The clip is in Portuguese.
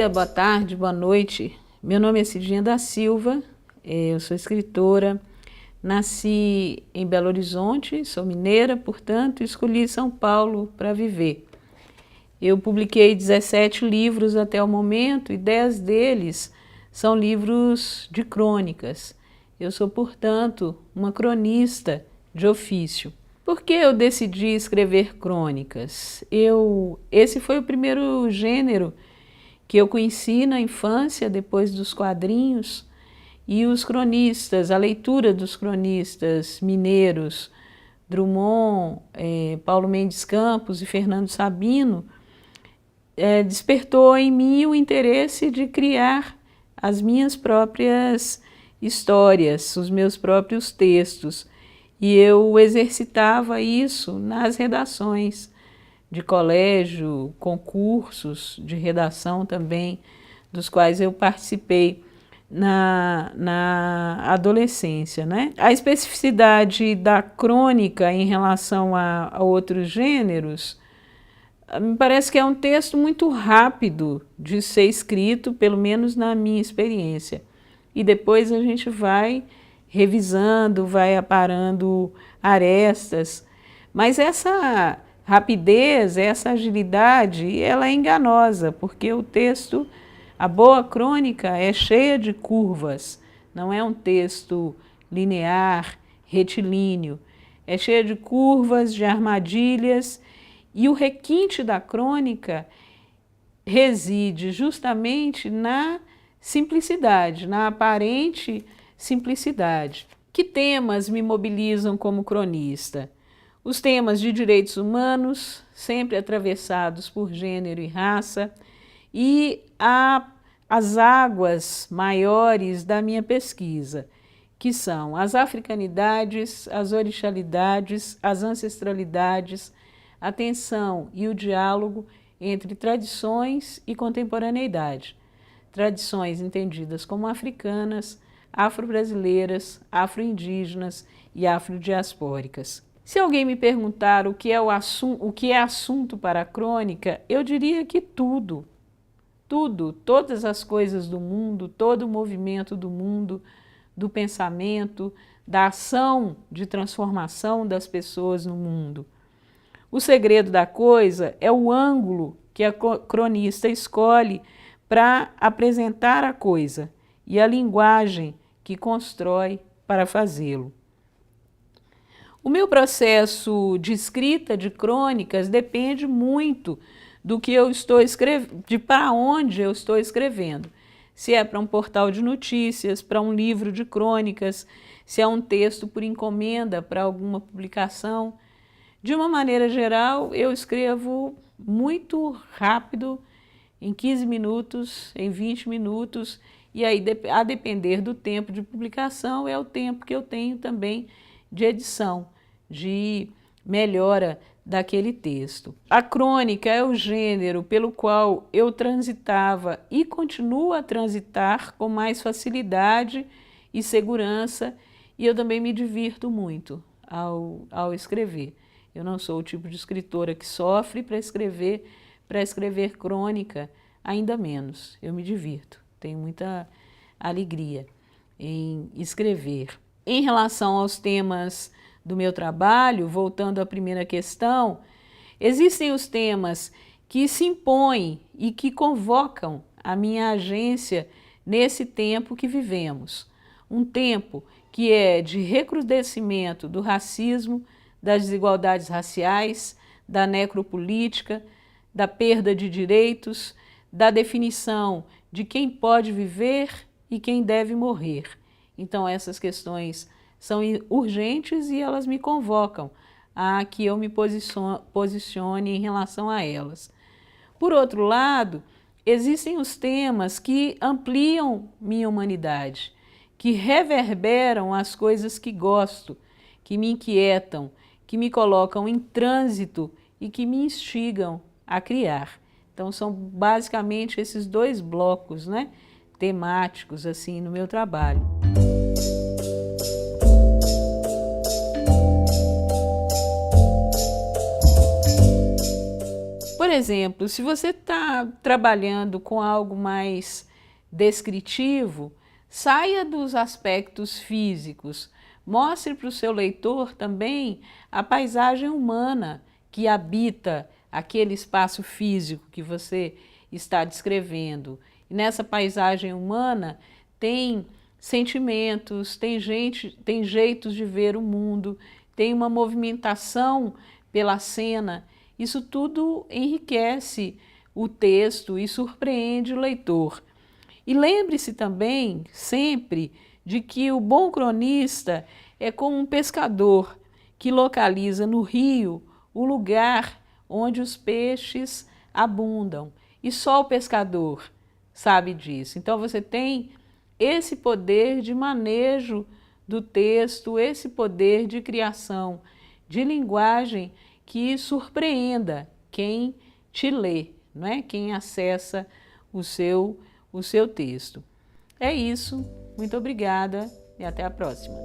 dia, boa tarde, boa noite. Meu nome é Cidinha da Silva, eu sou escritora, nasci em Belo Horizonte, sou mineira, portanto, escolhi São Paulo para viver. Eu publiquei 17 livros até o momento e 10 deles são livros de crônicas. Eu sou, portanto, uma cronista de ofício. Por que eu decidi escrever crônicas? Esse foi o primeiro gênero que eu conheci na infância, depois dos quadrinhos, e os cronistas, a leitura dos cronistas mineiros, Drummond, Paulo Mendes Campos e Fernando Sabino, despertou em mim o interesse de criar as minhas próprias histórias, os meus próprios textos. E eu exercitava isso nas redações de colégio, concursos de redação também, dos quais eu participei na adolescência, né? A especificidade da crônica em relação a outros gêneros, me parece que é um texto muito rápido de ser escrito, pelo menos na minha experiência. E depois a gente vai revisando, vai aparando arestas. Mas essa rapidez, essa agilidade, ela é enganosa, porque o texto, a boa crônica é cheia de curvas, não é um texto linear, retilíneo, é cheia de curvas, de armadilhas, e o requinte da crônica reside justamente na simplicidade, na aparente simplicidade. Que temas me mobilizam como cronista? Os temas de direitos humanos, sempre atravessados por gênero e raça, e as águas maiores da minha pesquisa, que são as africanidades, as orixalidades, as ancestralidades, a tensão e o diálogo entre tradições e contemporaneidade. Tradições entendidas como africanas, afro-brasileiras, afro-indígenas e afrodiaspóricas. Se alguém me perguntar o que é assunto para a crônica, eu diria que tudo. Tudo, todas as coisas do mundo, todo o movimento do mundo, do pensamento, da ação de transformação das pessoas no mundo. O segredo da coisa é o ângulo que a cronista escolhe para apresentar a coisa e a linguagem que constrói para fazê-lo. O meu processo de escrita de crônicas depende muito do que eu estou escrevendo, de para onde eu estou escrevendo. Se é para um portal de notícias, para um livro de crônicas, se é um texto por encomenda para alguma publicação. De uma maneira geral, eu escrevo muito rápido, em 15 minutos, em 20 minutos, e aí, a depender do tempo de publicação, é o tempo que eu tenho também de edição, de melhora daquele texto. A crônica é o gênero pelo qual eu transitava e continuo a transitar com mais facilidade e segurança, e eu também me divirto muito ao escrever. Eu não sou o tipo de escritora que sofre para escrever crônica, ainda menos. Eu me divirto, tenho muita alegria em escrever. Em relação aos temas do meu trabalho, voltando à primeira questão, existem os temas que se impõem e que convocam a minha agência nesse tempo que vivemos. Um tempo que é de recrudescimento do racismo, das desigualdades raciais, da necropolítica, da perda de direitos, da definição de quem pode viver e quem deve morrer. Então, essas questões são urgentes e elas me convocam a que eu me posicione em relação a elas. Por outro lado, existem os temas que ampliam minha humanidade, que reverberam as coisas que gosto, que me inquietam, que me colocam em trânsito e que me instigam a criar. Então, são basicamente esses dois blocos, né, temáticos assim, no meu trabalho. Por exemplo, se você está está trabalhando com algo mais descritivo, saia dos aspectos físicos. Mostre para o seu leitor também a paisagem humana que habita aquele espaço físico que você está descrevendo. E nessa paisagem humana tem sentimentos, tem jeitos de ver o mundo, tem uma movimentação pela cena. Isso tudo enriquece o texto e surpreende o leitor. E lembre-se também, sempre, de que o bom cronista é como um pescador que localiza no rio o lugar onde os peixes abundam. E só o pescador sabe disso. Então você tem esse poder de manejo do texto, esse poder de criação de linguagem que surpreenda quem te lê, não é? Quem acessa o seu texto. É isso, muito obrigada e até a próxima.